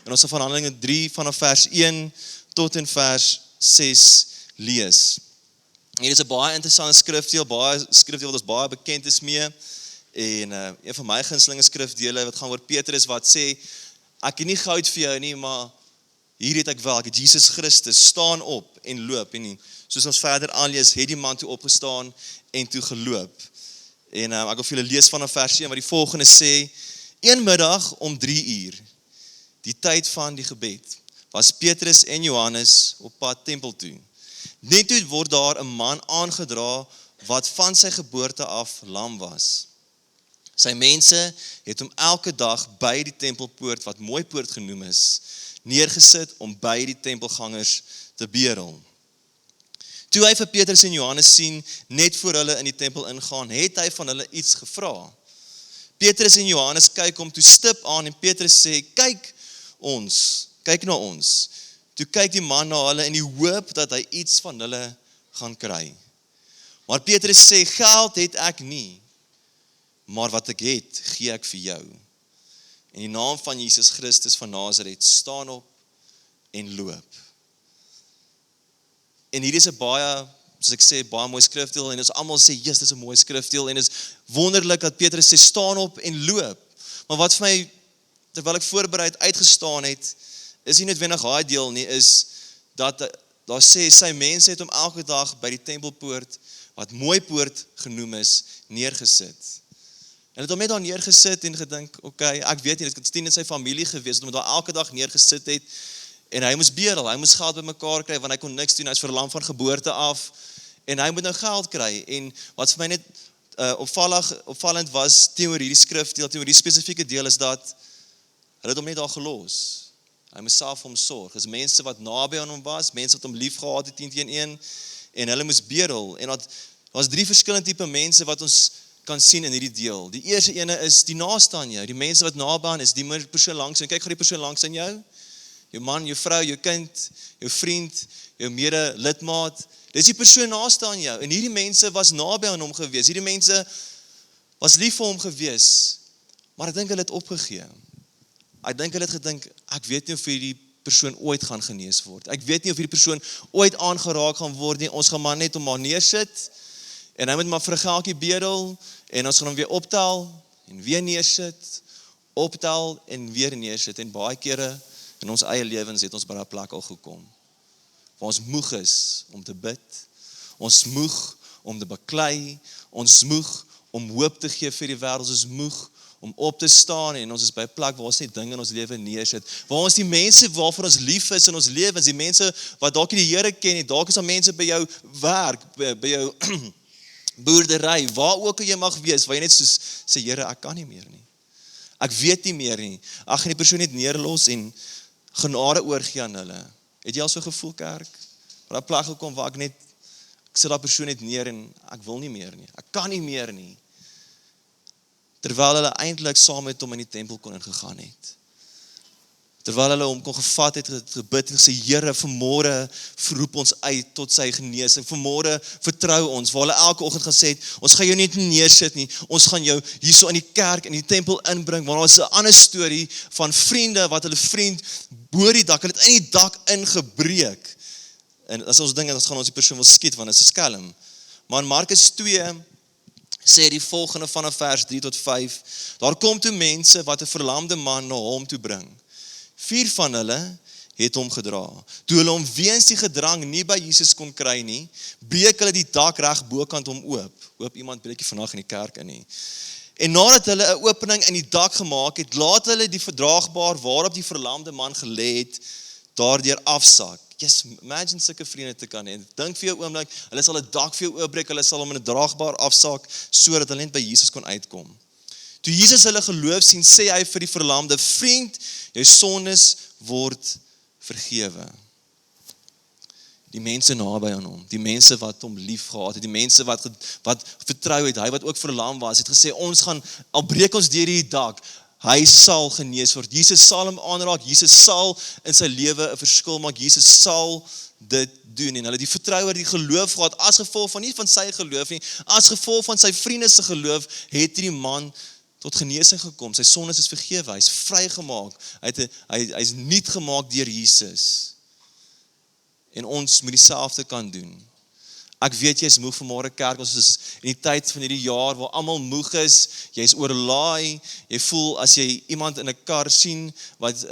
en ons sal van Handelinge 3 vanaf vers 1 tot en vers 6 lees. Hier is 'n baie interessante skrifdeel, wat ons baie bekend is mee, en een van my gunstelinge skrifdele wat gaan oor Petrus wat sê, ek het nie goud vir jou nie, maar hier het ek wel, ek het Jesus Christus, staan op en loop, en soos ons verder aanlees, het die man toe opgestaan en toe geloop. En ek wil vir julle lees vanaf vers 1 wat die volgende sê, een middag om 3 uur, die tyd van die gebed, was Petrus en Johannes op pad tempel toe. Net toe word daar 'n man aangedra wat van sy geboorte af lam was. Sy mense het hom elke dag by die tempelpoort, wat Mooipoort genoem is, neergesit om by die tempelgangers te bedel. Toe hy vir Petrus en Johannes sien, net voor hulle in die tempel ingaan, het hy van hulle iets gevra. Petrus en Johannes kyk hom toe stip aan en Petrus sê, kyk na ons. Toe kyk die man na hulle in die hoop dat hy iets van hulle gaan kry. Maar Petrus sê, geld het ek nie, maar wat ek het, gee ek vir jou. In die naam van Jesus Christus van Nasaret, staan op en loop. En hier is 'n baie, soos ek sê, baie mooi skrifdeel, en ons almal sê, yes, dis 'n mooi skrifdeel, en is wonderlik dat Petrus sê, staan op en loop. Maar wat vir my, terwyl ek voorbereid uitgestaan het, is nie noodwendig daai deel nie, is dat daar sê, sy mense het hom elke dag by die tempelpoort, wat Mooipoort genoem is, neergesit. En het hom net daar neergesit en gedink, okay, ek weet nie, dit het 10 in sy familie gewees, dat hom daar elke dag neergesit het, en hy moes bedel, hy moes geld bymekaar kry, want hy kon niks doen, hy is verlam van geboorte af, en hy moet nou geld kry, en wat vir my net opvallend was, teenoor hierdie skrifdeel, teenoor die spesifieke deel, is dat, hulle het hom net daar gelos. Hy moes self hom sorg. Dis mense wat naby aan hom was, mense wat hom lief gehad het 10 teen 1, en hulle moes bedel. En daar was 3 verskillende tipe mense wat ons kan sien in hierdie deel. Die eerste ene is die naaste aan jou, die mense wat naby aan is, die persoon langs jou. Kyk gou die persoon langs aan jou, jou man, jou vrou, jou kind, jou vriend, jou mede-lidmaat. Dis die persoon naaste aan jou. En hierdie mense was naby aan hom gewees. Hierdie mense was lief vir hom gewees. Maar ek dink hulle het opgegee. Ek dink hulle het gedink, ek weet nie of hierdie persoon ooit gaan genees word. Ek weet nie of hierdie persoon ooit aangeraak gaan word nie. Ons gaan maar net hom maar neersit, en hy moet maar vir 'n geldjie bedel, en ons gaan hom weer optel, en weer neersit, optel, en weer neersit. En baie kere in ons eie lewens het ons by daai plek al gekom, waar ons moeg is om te bid, ons moeg om te baklei, ons moeg om hoop te gee vir die wêreld, ons is moeg om op te staan, en ons is by 'n plek waar ons net dinge in ons lewe neersit, waar ons die mense waarvoor ons lief is in ons lewens, die mense wat dalk nie die Here ken nie, dalk is daar mense by jou werk, by jou boerdery, waar ook al jy mag wees, waar jy net soos sê, Here, ek kan nie meer nie, ek weet nie meer nie, ek gaan die persoon net neerlos en genade oorgee aan hulle. Het jy al so gevoel, kerk? Waar daai plek gekom waar ek sit daai persoon net neer en ek wil nie meer nie, ek kan nie meer nie. Terwyl hulle eintlik saam met hom in die tempel kon ingegaan het. Terwyl hulle hom kon gevat het, gebid en gesê, Here, vanmôre roep ons uit tot sy genesing, vanmôre vertrou ons, waar hulle elke oggend gesê het, ons gaan jou nie neersit nie, ons gaan jou hierso in die kerk, in die tempel inbring, want ons 'n ander storie van vriende, wat hulle vriend bo die dak, hulle het in die dak ingebreek, en as ons dink, ons gaan ons die persoon wil skiet, want dit is 'n skelm. Maar in Markus 2, sê die volgende vanaf vers 3 tot 5, daar kom toe mense wat 'n verlamde man na hom toe bring. 4 van hulle het hom gedra. Toe hulle hom weens die gedrang nie by Jesus kon kry nie, breek hulle die dak reg bokant hom oop. Hoop iemand breekie vandag in die kerk in nie. En nadat hulle 'n opening in die dak gemaak het, laat hulle die verdraagbaar waarop die verlamde man gelê het, daardeur afsak. Yes, imagine sulke vriende te kan hê. Dink vir jou oomblik, hulle sal 'n dak vir jou oopbreek, hulle sal hom in 'n draagbaar afsak, sodat hulle net by Jesus kon uitkom. Toe Jesus hulle geloof sien, sê hy vir die verlamde, vriend, jou sondes word vergewe. Die mense naby aan hom, die mense wat hom lief gehad het, die mense wat vertrou het, hy wat ook verlam was, het gesê, ons gaan, al breek ons deur die dak, hy sal genees word. Jesus sal hom aanraak, Jesus sal in sy lewe 'n verskil maak, Jesus sal dit doen. En hulle die vertroue, die geloof gehad, as gevolg van nie van sy geloof nie, as gevolg van sy vriende se geloof, het die man tot genesing gekom, sy sondes is vergewe, hy is vrygemaak, hy is nuut gemaak deur Jesus. En ons moet dieselfde kan doen. Ek weet jy is moeg vanmôre kerk, ons is in die tyd van hierdie jaar waar almal moeg is, jy is oorlaai, jy voel as jy iemand in 'n kar sien wat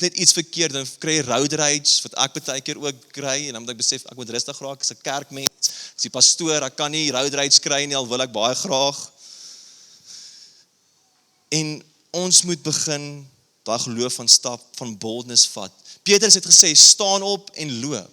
net iets verkeerd, dan kry jy road rage, wat ek baie keer ook kry, en dan moet ek besef, ek moet rustig raak, ek is 'n kerkmens, ek is die pastoor, ek kan nie road rage kry nie, al wil ek baie graag. En ons moet begin daai geloof van stap, van boldness vat. Petrus het gesê, staan op en loop.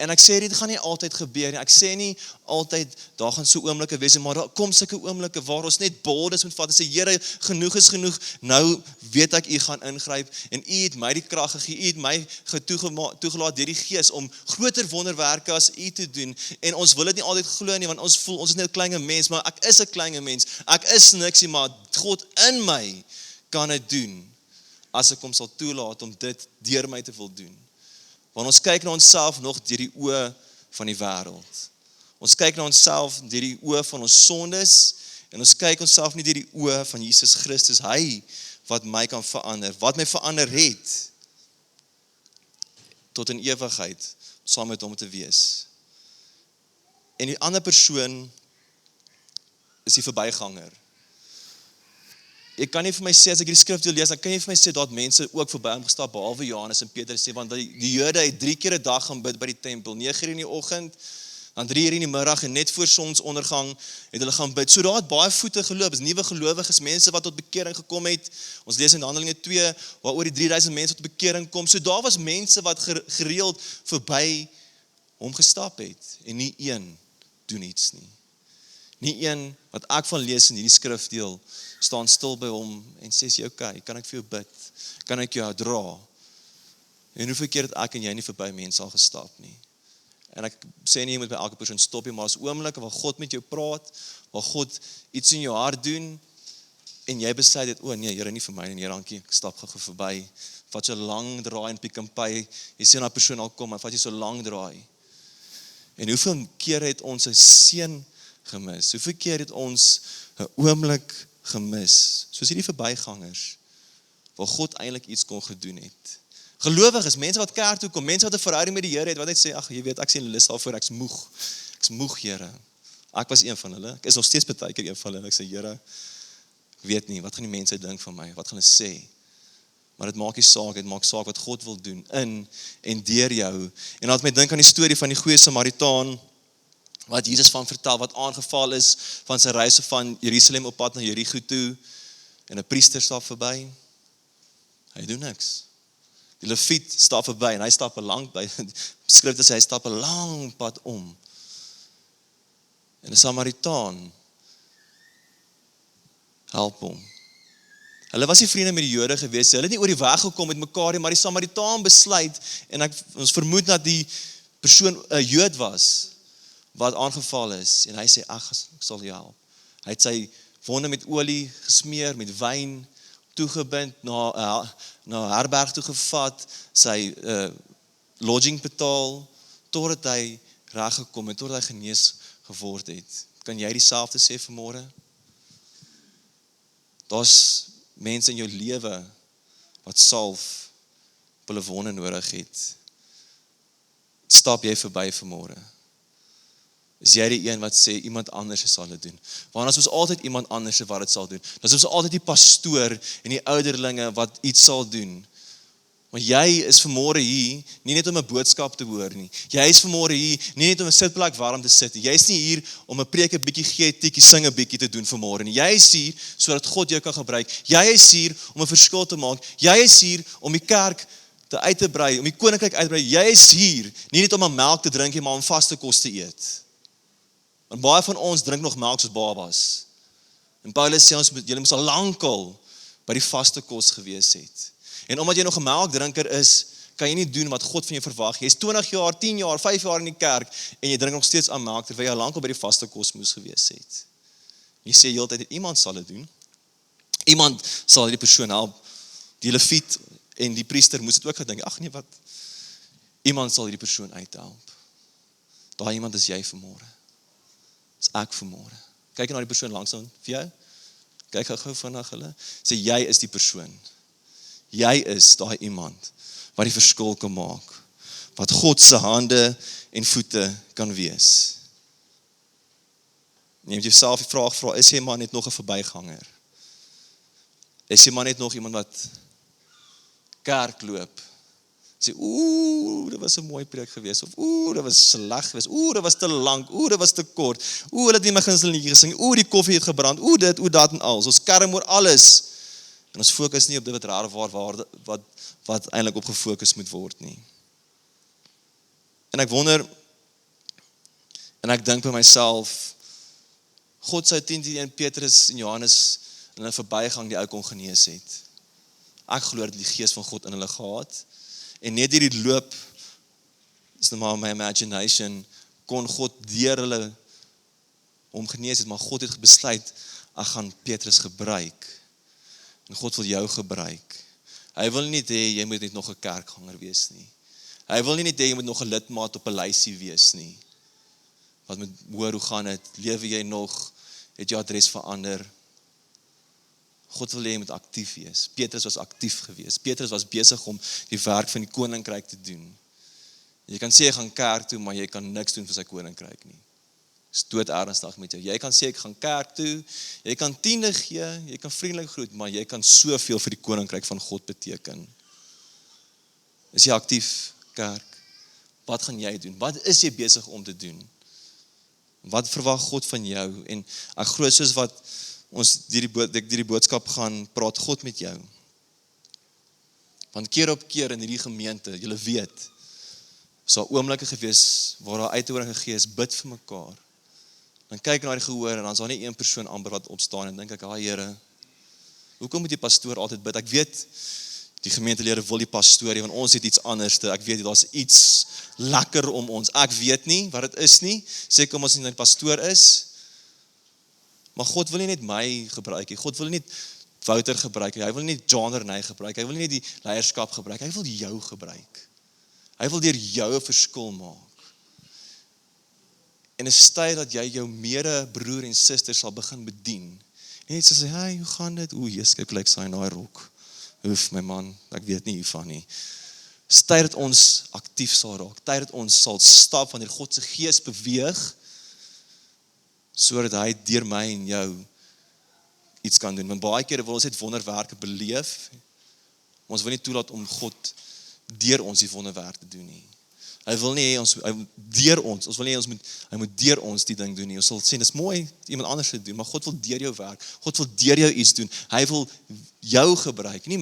En ek sê dit gaan nie altyd gebeur nie. Ek sê nie altyd daar gaan so oomblikke wees nie, maar daar kom sulke oomblikke waar ons net boldness moet vat en sê Here, genoeg is genoeg. Nou weet ek u gaan ingryp en u het my die krag gegee. U het my toegelaat deur die Gees om groter wonderwerke as u te doen. En ons wil dit nie altyd glo nie, want ons voel ons is net 'n klein mens, maar ek is 'n klein mens. Ek is niks nie, maar God in my kan dit doen as ek hom sal toelaat om dit deur my te wil doen. Want ons kyk na onsself nog deur die oë van die wêreld. Ons kyk na onsself deur die oë van ons sondes en ons kyk onsself nie deur die oë van Jesus Christus, hy wat my kan verander, wat my verander het tot in ewigheid saam met hom te wees. En die ander persoon is die verbyganger. Ek kan nie vir my sê, as ek die skrifdeel lees, dan kan nie vir my sê, dat mense ook verby hom gestap, behalwe Johannes en Petrus sê, want die Jode het 3 keer 'n dag gaan bid by die tempel, 9 uur in die oggend, dan 3 uur in die middag, en net voor sonsondergang het hulle gaan bid. So daar het baie voete geloop, is nuwe gelowiges, mense wat tot bekering gekom het. Ons lees in Handelinge 2, waar oor die 3000 mense tot bekering kom. So daar was mense wat gereeld verby hom gestap het, en nie een doen iets nie. Nie een wat ek van lees in hierdie skrifdeel, staan stil by hom en sê, okay, kan ek vir jou bid? Kan ek jou dra? En hoeveel keer het ek en jy nie verby mense al gestap nie? En ek sê nie, jy moet by elke persoon stop nie, maar as oomblikke waar God met jou praat, waar God iets in jou hart doen, en jy besluit dit, nee, Here, nie vir my nie, dankie, ek stap gou verby, vat so lang draai en Pick n Pay, jy sien 'n persoon al kom, en vat jy so lang draai. En hoeveel keer het ons 'n seën gemis? Hoeveel keer het ons 'n oomblik gemis, soos hierdie verbygangers, waar God eintlik iets kon gedoen het? Gelowiges, mense wat kerk toe kom, mense wat 'n verhouding met die Here het, wat net sê, ag, jy weet, ek sien 'n lys daarvoor, ek's moeg, Here. Ek was een van hulle, ek is nog steeds baie keer een van hulle, ek sê, Here, ek weet nie, wat gaan die mense dink van my, wat gaan hulle sê? Maar dit maak nie saak, dit maak saak wat God wil doen, in en deur jou. En laat my dink aan die storie van die goeie Samaritaan, wat Jesus van vertel, wat aangeval is van sy reise van Jerusalem op pad na Jerigo toe, en 'n priester stap verby, hy doen niks. Die Leviet stap verby, en hy stap 'n lang, beskryf dit sê, hy stap 'n lang pad om. En 'n Samaritaan help hom. Hulle was nie vriende met die Jode gewees, hulle het nie oor die weg gekom met mekaar nie, maar die Samaritaan besluit, en ons vermoed dat die persoon 'n Jood was, wat aangeval is, en hy sê, ag, ek sal jou help. Hy het sy wonde met olie gesmeer, met wyn toegebind, na herberg toe gevat, sy lodging betaal, totdat hy reg gekom het, totdat hy genees geword het. Kan jy dieselfde sê vanmôre? Daar's mense in jou lewe wat salf op hulle wonde nodig het. Stap jy verby vanmôre? Is jy die een wat sê, iemand anders sal dit doen? Want as ons altyd iemand anders wat dit sal doen, dan is ons altyd die pastoor en die ouderlinge wat iets sal doen. Maar jy is vanmôre hier, nie net om 'n boodskap te hoor nie. Jy is vanmôre hier, nie net om 'n sitplek warm te sit nie. Jy is nie hier om 'n preek 'n bietjie gee, tikkie sing 'n bietjie te doen vanmôre nie. Jy is hier sodat God jou kan gebruik. Jy is hier om 'n verskil te maak. Jy is hier om die kerk uit te brei, om die koninkryk uit te brei. Jy is hier, nie net om 'n melk te drink nie, maar om vaste kos te eet. En baie van ons drink nog melk soos babas. En Paulus sê ons, julle moes al lankal by die vaste kos gewees het. En omdat jy nog 'n melkdrinker is, kan jy nie doen wat God van jou verwag. Jy is 20 jaar, 10 jaar, 5 jaar in die kerk, en jy drink nog steeds aan melk, terwyl jy lankal by die vaste kos moes gewees het. Jy sê heeltyd, iemand sal dit doen. Iemand sal die persoon help. Die Leviet en die priester moes dit ook gedink, ag nee, wat? Iemand sal die persoon uithelp. Daai iemand is jy vanmôre. Is ek vanmôre. Kyk na die persoon langs aan vir jou. Kyk gou vinnig hulle. Sê jy is die persoon. Jy is daai iemand wat die verskil kan maak. Wat God se hande en voete kan wees. Neem jouself die vraag vra, is jy maar net nog 'n verbyganger? Is jy maar net nog iemand wat kerk loop? Sê, dit was 'n mooi preek geweest, of dit was sleg geweest, dit was te lank, dit was te kort, hulle het nie my gunsteling gesing, die koffie het gebrand, dit, dat en al. Ons kerm oor alles. En ons fokus nie op dit wat eintlik op gefokus moet word nie. En ek wonder, en ek dink by myself, God sou 10 Petrus en Johannes in 'n verbygang die ou kon genees het. Ek glo dat die gees van God in hulle gehad. En net hierdie loop, is nou maar my imagination, kon God deur hulle hom genees het, maar God het besluit, ek gaan Petrus gebruik. En God wil jou gebruik. Hy wil nie hê jy moet net nog 'n kerkganger wees nie. Hy wil nie net hê jy moet nog 'n lidmaat op 'n lysie wees nie. Wat moet hoor, hoe gaan dit? Lewe jy nog? Het jou adres verander? God wil hê jy moet aktief wees. Petrus was aktief geweest. Petrus was besig om die werk van die koninkryk te doen. Jy kan sê jy gaan kerk toe, maar jy kan niks doen vir sy koninkryk nie. Is dood ernstig met jou. Jy kan sê ek gaan kerk toe, jy kan tiende gee, jy kan vriendelik groet, maar jy kan soveel vir die koninkryk van God beteken. Is jy aktief, kerk? Wat gaan jy doen? Wat is jy besig om te doen? Wat verwag God van jou? En ek glo soos wat ons die boodskap gaan, praat God met jou. Want keer op keer in hierdie gemeente, julle weet, sal oomblikke gewees waar daar uithoring gegee is, bid vir mekaar. Dan kyk na die gehoor en dan is daar nie een persoon amper wat opstaan en dink ek, Here, hoekom moet die pastoor altyd bid? Ek weet, die gemeentelede wil die pastoor, want ons het iets anders. Ek weet, daar's iets lekker om ons. Ek weet nie wat dit is nie, seker om ons nie die pastoor is, maar God wil nie net my gebruik nie, God wil nie net Wouter gebruik nie, hy wil nie net John Renay gebruik, hy wil nie net die leierskap gebruik, hy wil jou gebruik. Hy wil deur jou 'n verskil maak. En is tyd dat jy jou medebroer en suster sal begin bedien. Net so sê, hey, hoe gaan dit? Jesus, kyk lyk sy in daai rok. Hoef my man, ek weet nie hiervan nie. Is tyd dat ons aktief sal raak, tyd dat ons sal stap wanneer God se gees beweeg, sodat hy deur my en jou iets kan doen. Want baie kere wil ons net wonderwerke beleef, maar ons wil nie toelaat om God deur ons die wonderwerk te doen nie. Hy wil nie ons deur ons wil nie hy moet deur ons die ding doen nie. Ons sal sê, dis mooi iemand anders te doen, maar God wil deur jou werk. God wil deur jou iets doen. Hy wil jou gebruik, nie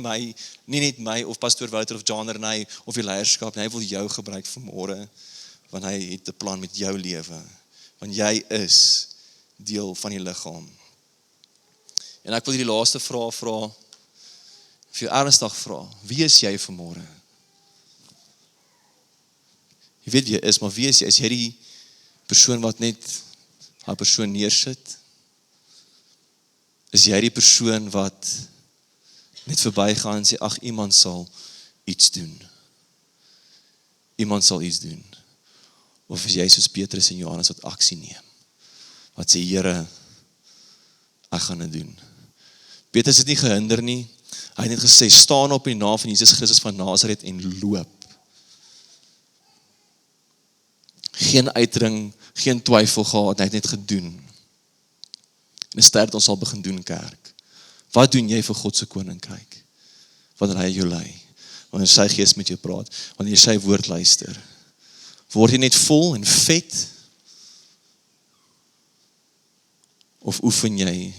net my of pastoor Wouter of John Renay of die leierskap nie. Hy wil jou gebruik vanmôre, want hy het 'n plan met jou lewe. Want jy is deel van die liggaam. En ek wil die laaste vraag vra, vir jou ernstig vra, wie is jy vanmôre? Jy weet wie jy is, maar wie is jy? Is jy die persoon wat net haar persoon neersit? Is jy die persoon wat net verbygaan en sê, ag, iemand sal iets doen. Iemand sal iets doen. Of is jy soos Petrus en Johannes wat aksie neem? Wat sê, Here, ek gaan dit doen. Petrus het nie gehinder nie. Hy het net gesê, staan op in die naam van Jesus Christus van Nasaret en loop. Geen uitdring, geen twyfel gehad, hy het net gedoen. En is tyd dat ons sal begin doen, kerk. Wat doen jy vir God se koninkryk? Wanneer hy jou lei, wanneer sy gees met jou praat, wanneer jy sy woord luister. Word jy net vol en vet? Of oefen jy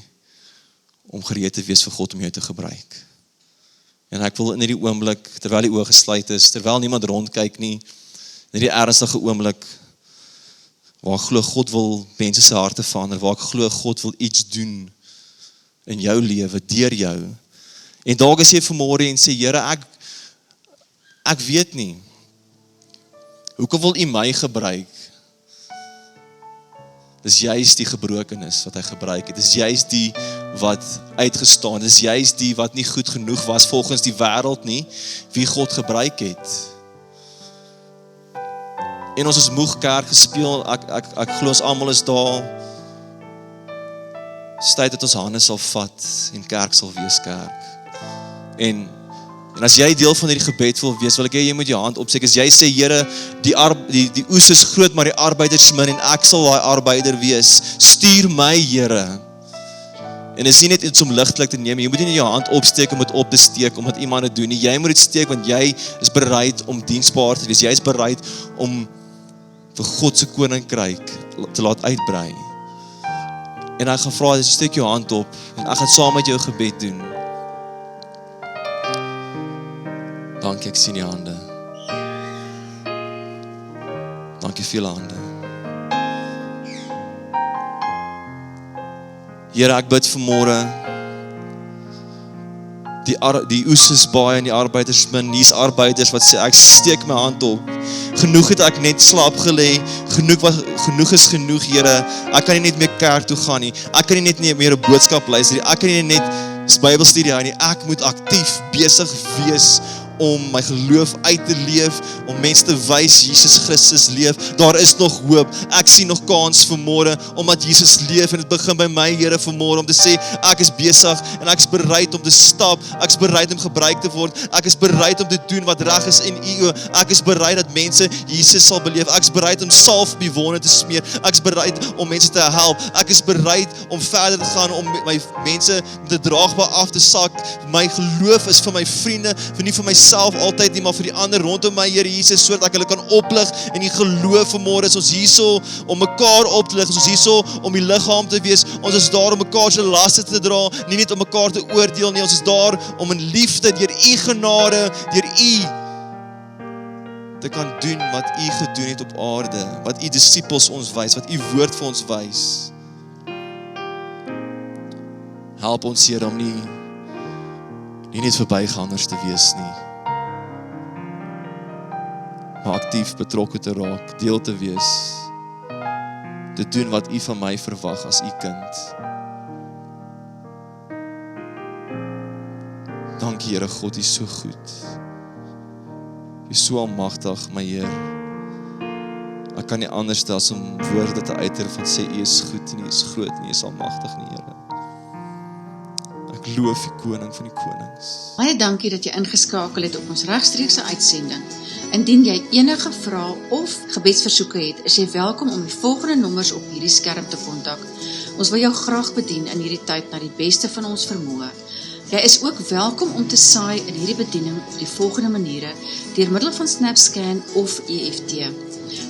om gereed te wees vir God om jou te gebruik? En ek wil in hierdie oomblik, terwyl die oë gesluit is, terwyl niemand rondkyk nie, in hierdie ernstige oomblik, waar ek glo God wil mense se harte verander, waar ek glo God wil iets doen in jou lewe, deur jou. En dalk is jy vanmôre en sê, Here, ek weet nie, hoekom wil U my gebruik? Dis juist die gebrokenis wat hy gebruik het, dis juist die wat uitgestaan, dis juist die wat nie goed genoeg was volgens die wêreld nie, wie God gebruik het. En ons is moeg kerk gespeel, ek glo ons almal is daar Dis tyd dat ons hande sal vat en kerk sal wees kerk. En as jy deel van hierdie gebed wil wees, wil ek hê jy moet jou hand opsteek. As jy sê, Here, die oes is groot, maar die arbeiders min en ek sal daai arbeider wees. Stuur my, Here. En is nie net iets om ligtelik te neem, jy moet nie jou hand opsteek om dit op te steek, omdat iemand dit doen nie. Jy moet dit steek, want jy is bereid om diensbaar te wees. Jy is bereid om vir God se koninkryk te laat uitbrei. En ek gaan vra, as jy steek jou hand op, en ek gaan saam met jou gebed doen. Dankie, ek sien die hande. Dankie vir julle hande. Here, ek bid vanmôre, die oes is baie en die arbeiders min, hier's arbeiders wat sê, ek steek my hand op. Genoeg het ek net slaap gelê, genoeg is genoeg, Here. Ek kan nie net meer kerk toe gaan nie. Ek kan nie net meer 'n boodskap luister nie. Ek kan nie net Bybelstudie hou nie. Ek moet aktief besig wees om my geloof uit te leef, om mense te wys, Jesus Christus leef. Daar is nog hoop. Ek sien nog kans vanmôre, omdat Jesus leef, en dit begin by my, Here, vanmôre, om te sê, ek is besig, en ek is bereid om te stap, ek is bereid om gebruik te word, ek is bereid om te doen wat reg is in U oë, ek is bereid dat mense Jesus sal beleef, ek is bereid om salf op die wonde te smeer, ek is bereid om mense te help, ek is bereid om verder te gaan, om my mense te draagbaar af te sak. My geloof is vir my vriende, vir nie vir myself altyd nie, maar vir die ander rondom my, Here Jesus, sodat ek hulle kan oplig in die geloof vanmôre. Is ons hierso om mekaar op te lig, is ons hierso om die liggaam te wees, ons is daar om mekaar se laste te dra, nie net om mekaar te oordeel nie, ons is daar om in liefde, deur U genade, deur U te kan doen wat U gedoen het op aarde, wat U disippels ons wys, wat U woord vir ons wys. Help ons, Here, om nie net verbygangers te wees nie, maar aktief betrokke te raak, deel te wees, te doen wat U van my verwag as U kind. Dankie, Here God, U is so goed. U is so almagtig, my Heer. Ek kan nie anders as om woorde te uiter van sê, U is goed en U is groot en U is almagtig nie, Here. Ek loof die koning van die konings. Baie dankie dat jy ingeskakel het op ons regstreekse uitsending. Indien jy enige vrae of gebedsversoeke het, is jy welkom om die volgende nommers op hierdie skerm te kontak. Ons wil jou graag bedien in hierdie tyd na die beste van ons vermoë. Jy is ook welkom om te saai in hierdie bediening op die volgende maniere, deur middel van SnapScan of EFT.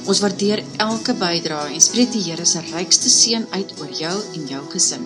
Ons waardeer elke bydrae en spreek die Here se rykste seën uit oor jou en jou gesin.